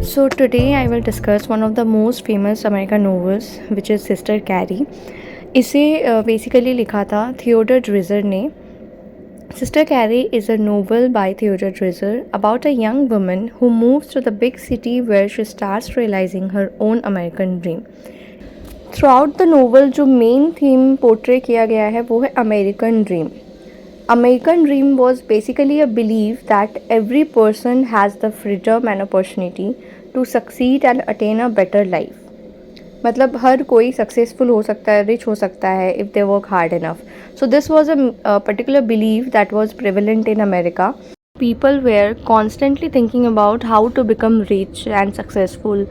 So today I will discuss one of the most famous American novels which is Sister Carrie. इसे basically लिखा था Theodore dredger ने. Sister Carrie is a novel by Theodore Dreiser about a young woman who moves to the big city where she starts realizing her own American dream. Throughout the novel जो main theme portray किया गया है वो है American dream. American dream was basically a belief that every person has the freedom and opportunity to succeed and attain a better life. मतलब हर कोई successful हो सकता है, रिच हो सकता है if they work hard enough. So this was a particular belief that was prevalent in America. People were constantly thinking about how to become rich and successful.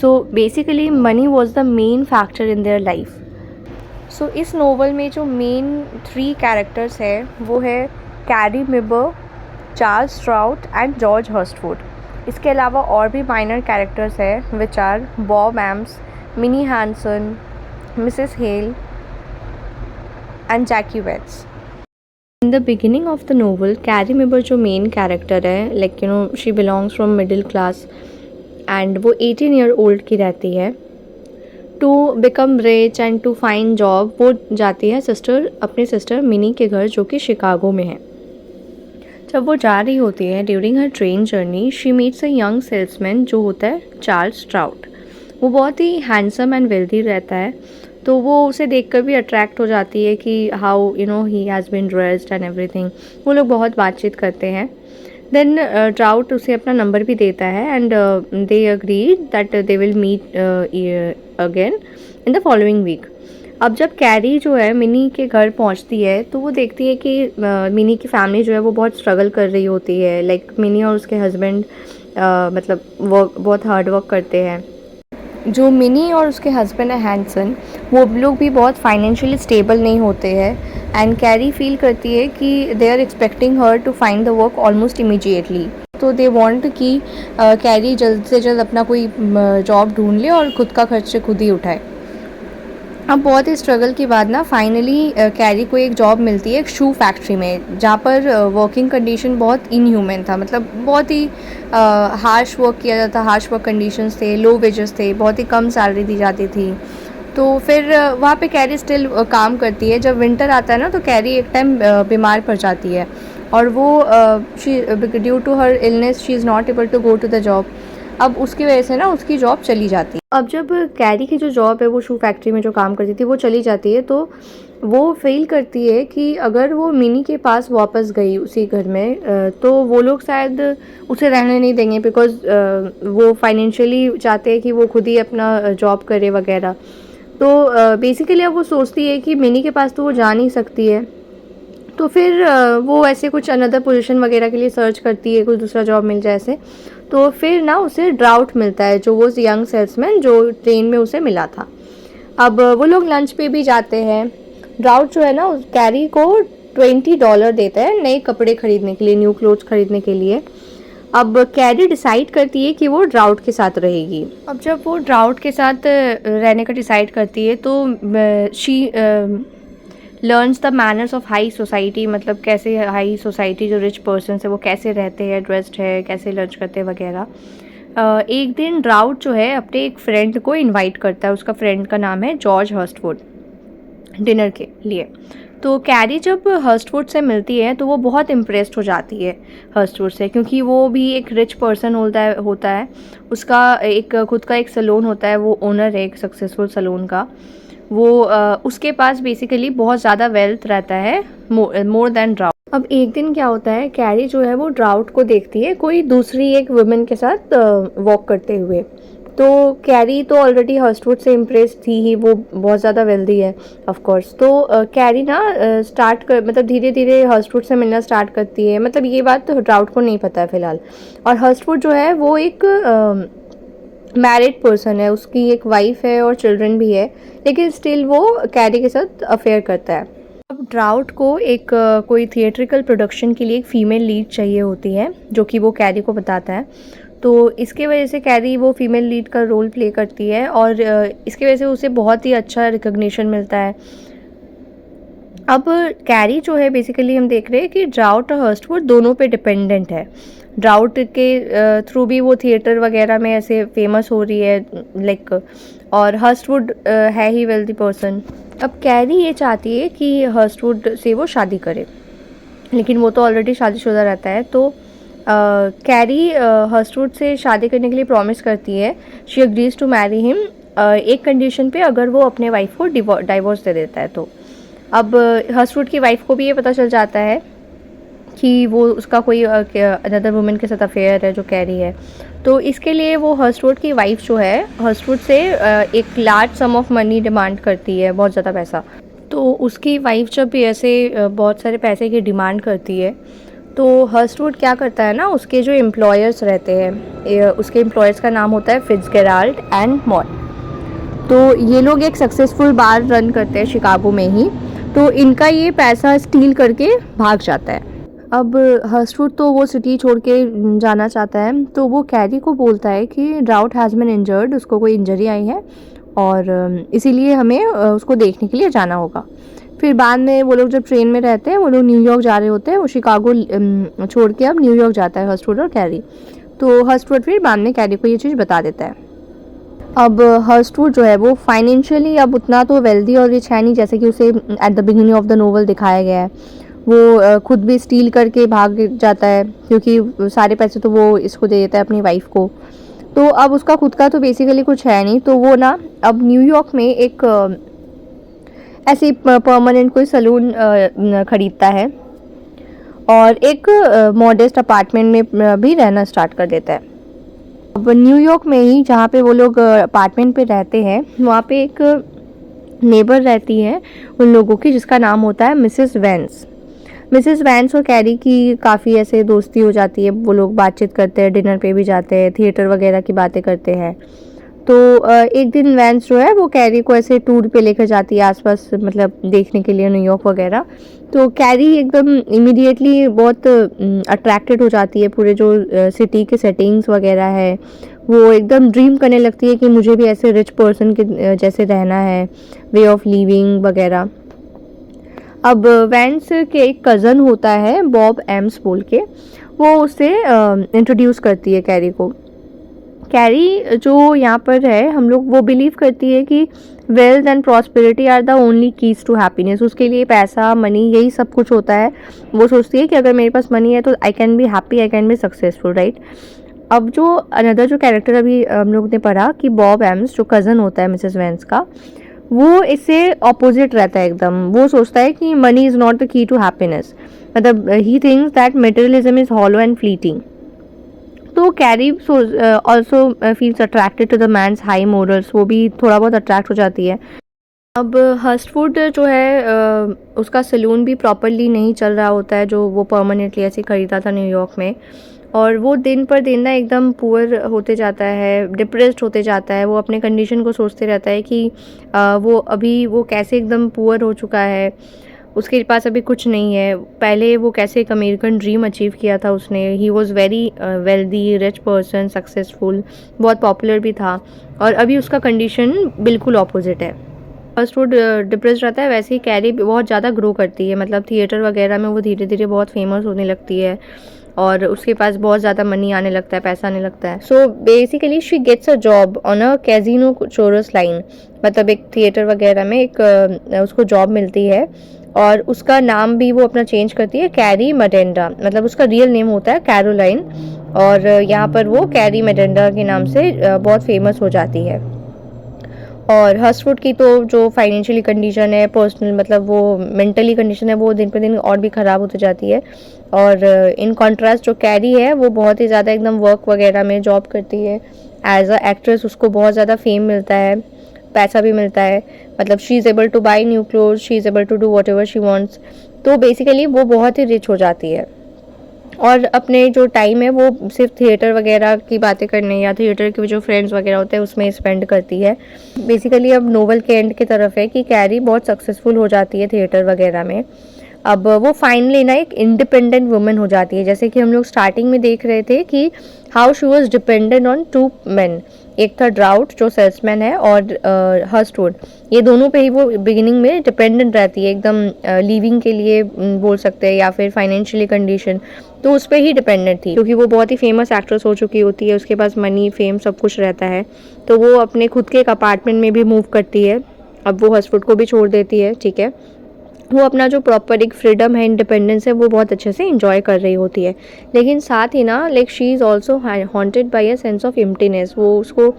So basically money was the main factor in their life. सो इस novel में जो main 3 characters है वो है Carrie Meeber, Charles Strout and George Hurstwood. इसके अलावा और भी माइनर कैरेक्टर्स है which are Bob Ames, Minnie Hanson, Mrs Hale and Jackie Waits. In the beginning of the novel Carrie Meeber जो मेन कैरेक्टर है like you know she belongs from middle class and वो 18 year old की रहती है. To become rich and to find job वो जाती है अपनी सिस्टर मिनी के घर जो कि शिकागो में है. जब वो जा रही होती है during her train journey she meets a young salesman जो होता है चार्ल्स स्ट्राउट. वो बहुत ही हैंडसम एंड वेल्दी रहता है तो वो उसे देखकर भी अट्रैक्ट हो जाती है कि how you know he has been dressed and everything. वो लोग बहुत बातचीत करते हैं. देन ट्राउट उसे अपना नंबर भी देता है and they agree that they will meet again in the following week. अब जब कैरी जो है मिनी के घर पहुंचती है तो वो देखती है कि मिनी की फैमिली जो है वो बहुत स्ट्रगल कर रही होती है. लाइक मिनी और उसके हस्बैंड मतलब वो बहुत हार्ड वर्क करते हैं. जो मिनी और उसके हस्बैंड है हैंसन वो लोग भी बहुत फाइनेंशियली स्टेबल नहीं होते हैं एंड कैरी फील करती है कि they are expecting her to find the work almost immediately. तो दे वांट कि कैरी जल्द से जल्द अपना कोई जॉब ढूंढ ले और खुद का खर्च खुद ही उठाए. अब बहुत ही स्ट्रगल के बाद ना फाइनली कैरी को एक जॉब मिलती है एक शू फैक्ट्री में जहाँ पर वर्किंग कंडीशन बहुत इनह्यूमन था. मतलब बहुत ही हार्श वर्क किया जाता, हार्श वर्क कंडीशंस थे, लो वेजेस थे, बहुत ही कम सैलरी दी जाती थी. तो फिर वहाँ पे कैरी स्टिल काम करती है. जब विंटर आता है ना तो कैरी एक टाइम बीमार पड़ जाती है और वो due to her illness she is not able to go to the job. अब उसकी वजह से ना उसकी जॉब चली जाती है. अब जब कैरी की जो जॉब है वो शू फैक्ट्री में जो काम करती थी वो चली जाती है तो वो फील करती है कि अगर वो मिनी के पास वापस गई उसी घर में तो वो लोग शायद उसे रहने नहीं देंगे बिकॉज वो फाइनेंशियली चाहते हैं कि वो खुद ही अपना जॉब करे वगैरह. तो बेसिकली अब वो सोचती है कि मिनी के पास तो वो जा नहीं सकती है तो फिर वो ऐसे कुछ अनदर पोजीशन वगैरह के लिए सर्च करती है, कुछ दूसरा जॉब मिल जाए ऐसे. तो फिर ना उसे ड्राउट मिलता है जो वो यंग सेल्समैन जो ट्रेन में उसे मिला था. अब वो लोग लंच पे भी जाते हैं. ड्राउट जो है ना कैरी को $20 देता है नए कपड़े खरीदने के लिए, न्यू क्लोथ्स खरीदने के लिए. अब कैरी डिसाइड करती है कि वो ड्राउट के साथ रहेगी. अब जब वो ड्राउट के साथ रहने का डिसाइड करती है तो she learns the manners of high society. मतलब कैसे हाई सोसाइटी जो रिच पर्सन है वो कैसे रहते हैं, ड्रेस्ड है, कैसे लंच करते हैं वगैरह. एक दिन ड्राउट जो है अपने एक फ्रेंड को इनवाइट करता है. उसका फ्रेंड का नाम है जॉर्ज हर्स्टफोर्ड, डिनर के लिए. तो कैरी जब हर्स्टफोर्ड से मिलती है तो वो बहुत इम्प्रेस्ड हो जाती है हर्स्टफोर्ड से क्योंकि वो भी एक रिच पर्सन होता है. उसका एक खुद का एक सैलून होता है, वो ओनर है एक सक्सेसफुल सैलून का. वो उसके पास बेसिकली बहुत ज़्यादा वेल्थ रहता है मोर देन ड्राउट. अब एक दिन क्या होता है कैरी जो है वो ड्राउट को देखती है कोई दूसरी एक वुमेन के साथ वॉक करते हुए. तो कैरी तो ऑलरेडी हर्स्टवुड से इम्प्रेस थी ही, वो बहुत ज़्यादा वेल्दी है ऑफ कोर्स. तो कैरी ना मतलब धीरे धीरे हर्स्टवुड से मिलना स्टार्ट करती है. मतलब ये बात तो ड्राउट को नहीं पता है फ़िलहाल. और हर्स्टवुड जो है वो एक मैरिड पर्सन है, उसकी एक वाइफ है और चिल्ड्रन भी है, लेकिन स्टिल वो कैरी के साथ अफेयर करता है. अब ड्राउट को एक कोई थिएट्रिकल प्रोडक्शन के लिए एक फ़ीमेल लीड चाहिए होती है जो कि वो कैरी को बताता है. तो इसके वजह से कैरी वो फीमेल लीड का रोल प्ले करती है और इसके वजह से उसे बहुत ही अच्छा रिकग्निशन मिलता है. अब कैरी जो है बेसिकली हम देख रहे हैं कि ड्राउट और हर्स्टवुड दोनों पे डिपेंडेंट है. ड्राउट के थ्रू भी वो थिएटर वगैरह में ऐसे फेमस हो रही है लाइक, और हर्स्टवुड है ही वेल्दी पर्सन। अब कैरी ये चाहती है कि हर्स्टवुड से वो शादी करे, लेकिन वो तो ऑलरेडी शादीशुदा रहता है। तो कैरी हर्स्टवुड से शादी करने के लिए प्रॉमिस करती है, she agrees to marry him, एक कंडीशन पे, अगर वो अपने वाइफ को डाइवोर्स दे देता है तो। अब हर्स्टवुड की वाइफ को भी ये पता चल जाता है कि वो उसका कोई अनदर वुमेन के साथ अफेयर है जो कैरी है। तो इसके लिए वो हर्स्टवुड की वाइफ जो है हर्स्टवुड से एक large some of money demand करती है, बहुत ज़्यादा पैसा। तो उसकी वाइफ जब भी ऐसे बहुत सारे पैसे की डिमांड करती है तो हर्स्टवुड क्या करता है ना, उसके जो एम्प्लॉयर्स रहते हैं, उसके एम्प्लॉयर्स का नाम होता है फिट्जगेराल्ड एंड मॉल। तो ये लोग एक सक्सेसफुल बार रन करते हैं शिकागो में ही, तो इनका ये पैसा स्टील करके भाग जाता है। अब हर्स्टवुड तो वो सिटी छोड़ के जाना चाहता है, तो वो कैरी को बोलता है कि ड्राउट हैज़ बीन इंजर्ड, उसको कोई इंजरी आई है और इसीलिए हमें उसको देखने के लिए जाना होगा। फिर बाद में वो लोग जब ट्रेन में रहते हैं, वो लोग न्यूयॉर्क जा रहे होते हैं, वो शिकागो छोड़ के अब न्यूयॉर्क जाता है हर्स्टवुड और कैरी। तो हर्स्टवुड फिर बाद में कैरी को ये चीज़ बता देता है। अब हर्स्टवुड जो है वो फाइनेंशियली अब उतना तो वेल्दी और रिच है नहीं जैसे कि उसे at the beginning of the novel दिखाया गया है। वो खुद भी स्टील करके भाग जाता है, क्योंकि सारे पैसे तो वो इसको दे देता है अपनी वाइफ को। तो अब उसका खुद का तो बेसिकली कुछ है नहीं, तो वो ना अब न्यूयॉर्क में एक ऐसे परमानेंट कोई सलून खरीदता है और एक मॉडेस्ट अपार्टमेंट में भी रहना स्टार्ट कर देता है। अब न्यूयॉर्क में ही जहाँ पे वो लोग अपार्टमेंट पे रहते हैं, वहाँ पे एक नेबर रहती है उन लोगों की, जिसका नाम होता है मिसेस वैंस। मिसेस वैंस और कैरी की काफ़ी ऐसे दोस्ती हो जाती है, वो लोग बातचीत करते हैं, डिनर पे भी जाते हैं, थिएटर वगैरह की बातें करते हैं। तो एक दिन वैंस जो है वो कैरी को ऐसे टूर पे लेकर जाती है आसपास, मतलब देखने के लिए न्यूयॉर्क वगैरह। तो कैरी एकदम इमीडिएटली बहुत अट्रैक्टेड हो जाती है, पूरे जो सिटी के सेटिंग्स वगैरह है वो एकदम ड्रीम करने लगती है कि मुझे भी ऐसे रिच पर्सन के जैसे रहना है, वे ऑफ लिविंग वगैरह। अब वैंस के एक कज़न होता है बॉब एम्स बोल के, वो उसे इंट्रोड्यूस करती है कैरी को। कैरी जो यहाँ पर है, हम लोग वो बिलीव करती है कि wealth and prosperity are the only keys to happiness. उसके लिए पैसा, मनी, यही सब कुछ होता है। वो सोचती है कि अगर मेरे पास मनी है तो I can be happy, I can be successful, right. अब जो अनदर जो कैरेक्टर अभी हम लोग ने पढ़ा कि बॉब एम्स जो कज़न होता है मिसेस वैंस का, वो इससे ऑपोजिट रहता है एकदम। वो सोचता है कि money is not the key to happiness, मतलब he thinks that materialism is hollow and fleeting. तो Carrie also feels attracted to the man's high morals, वो भी थोड़ा बहुत अट्रैक्ट हो जाती है। अब हर्स्टवुड जो है उसका सलून भी प्रॉपरली नहीं चल रहा होता है, जो वो परमानेंटली ऐसे खरीदा था न्यूयॉर्क में, और वो दिन पर दिन ना एकदम पुअर होते जाता है, डिप्रेस्ड होते जाता है। वो अपने कंडीशन को सोचते रहता है कि वो कैसे एकदम पुअर हो चुका है, उसके पास अभी कुछ नहीं है। पहले वो कैसे एक अमेरिकन ड्रीम अचीव किया था उसने, he was very wealthy, rich person, successful, बहुत पॉपुलर भी था, और अभी उसका कंडीशन बिल्कुल ऑपोजिट है। हर्स्टवुड डिप्रेस्ड रहता है, वैसे ही कैरी बहुत ज़्यादा ग्रो करती है, मतलब थिएटर वगैरह में वो धीरे धीरे बहुत फेमस होने लगती है और उसके पास बहुत ज़्यादा मनी आने लगता है, पैसा आने लगता है। So basically she gets a job on a casino chorus line, मतलब एक थिएटर वगैरह में एक उसको जॉब मिलती है, और उसका नाम भी वो अपना चेंज करती है, कैरी मेडेंडा, मतलब उसका रियल नेम होता है कैरोलाइन, और यहाँ पर वो कैरी मेडेंडा के नाम से बहुत फेमस हो जाती है। और हर्स्टवुड की तो जो फाइनेंशियली कंडीशन है, पर्सनल मतलब वो मेंटली कंडीशन है, वो दिन पे दिन और भी ख़राब होती जाती है। और इन कॉन्ट्रास्ट जो कैरी है वो बहुत ही ज़्यादा एकदम वर्क वगैरह में जॉब करती है एज अ एक्ट्रेस, उसको बहुत ज़्यादा फेम मिलता है, पैसा भी मिलता है, मतलब she is able to buy new clothes, she is able to do whatever she wants. तो बेसिकली वो बहुत ही रिच हो जाती है और अपने जो टाइम है वो सिर्फ थिएटर वगैरह की बातें करने या थिएटर के जो फ्रेंड्स वगैरह होते हैं उसमें स्पेंड करती है। बेसिकली अब नोवेल के एंड की तरफ है कि कैरी बहुत सक्सेसफुल हो जाती है थिएटर वगैरह में, अब वो फाइनली ना एक इंडिपेंडेंट वुमन हो जाती है, जैसे कि हम लोग स्टार्टिंग में देख रहे थे कि how she was dependent on two men, एक था ड्राउट जो सेल्समैन है और हर्स्टवुड, ये दोनों पे ही वो बिगिनिंग में डिपेंडेंट रहती है एकदम, लिविंग के लिए बोल सकते हैं या फिर फाइनेंशियली कंडीशन, तो उस पर ही डिपेंडेंट थी क्योंकि वो बहुत ही फेमस एक्ट्रेस हो चुकी होती है, उसके पास मनी फेम सब कुछ रहता है, तो वो अपने खुद के एक अपार्टमेंट में भी मूव करती है। अब वो हर्स्टवुड को भी छोड़ देती है, ठीक है, वो अपना जो प्रॉपर एक फ्रीडम है, इंडिपेंडेंस है, वो बहुत अच्छे से इंजॉय कर रही होती है। लेकिन साथ ही ना like she is also haunted by a sense of emptiness, वो उसको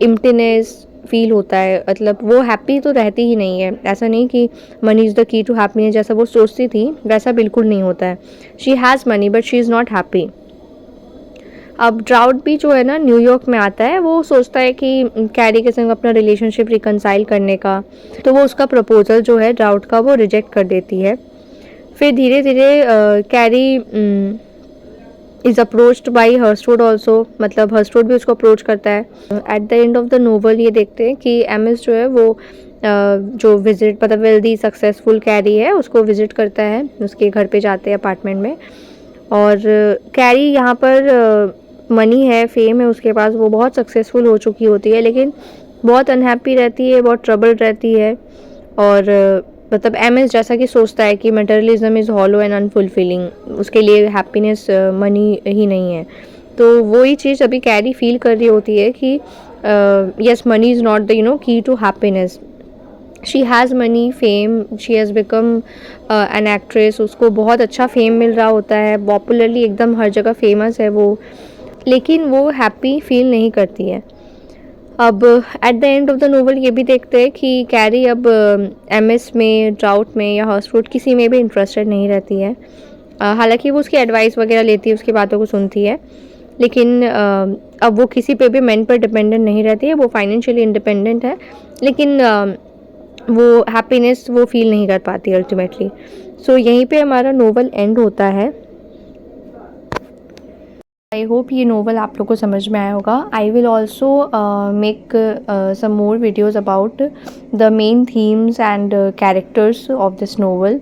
एम्प्टीनेस फील होता है, मतलब वो हैप्पी तो रहती ही नहीं है। ऐसा नहीं कि money is the key to happiness जैसा वो सोचती थी, वैसा बिल्कुल नहीं होता है। She has money but she is not happy. अब ड्राउट भी जो है ना न्यूयॉर्क में आता है, वो सोचता है कि कैरी के संग अपना रिलेशनशिप रिकनसाइल करने का, तो वो उसका प्रपोजल जो है ड्राउट का वो रिजेक्ट कर देती है। फिर धीरे धीरे Carrie is approached by Hurstwood also, मतलब हर्स्टवुड भी उसको अप्रोच करता है। At the end of the novel ये देखते हैं कि एमिस जो है वो जो विजिट मतलब वेल्दी सक्सेसफुल कैरी है उसको विजिट करता है, उसके घर पे जाते हैं अपार्टमेंट में, और कैरी यहाँ पर मनी है, फेम है उसके पास, वो बहुत सक्सेसफुल हो चुकी होती है, लेकिन बहुत अनहैप्पी रहती है, बहुत ट्रबल रहती है, और मतलब एमएस जैसा कि सोचता है कि मटेरियलिज्म इज़ हॉलो एंड अनफुलफिलिंग, उसके लिए हैप्पीनेस मनी ही नहीं है। तो वही चीज़ अभी कैरी फील कर रही होती है कि yes money is not the key to happiness. She has money, fame, she has become an actress, उसको बहुत अच्छा फेम मिल रहा होता है, पॉपुलरली एकदम हर जगह फेमस है वो, लेकिन वो हैप्पी फील नहीं करती है। अब eight the end of the novel ये भी देखते हैं कि कैरी अब एमएस में, ड्राउट में या हर्स्टवुड किसी में भी इंटरेस्टेड नहीं रहती है। हालांकि वो उसकी एडवाइस वगैरह लेती है, उसकी बातों को सुनती है, लेकिन अब वो किसी पे भी मेन पर डिपेंडेंट नहीं रहती है, वो फाइनेंशियली इंडिपेंडेंट है, लेकिन वो हैप्पीनेस वो फील नहीं कर पाती अल्टीमेटली। सो यहीं पे हमारा नोवेल एंड होता है। आई होप ये नोवेल आप लोग को समझ में आया होगा। I will also make some more videos about the main themes and characters of this novel.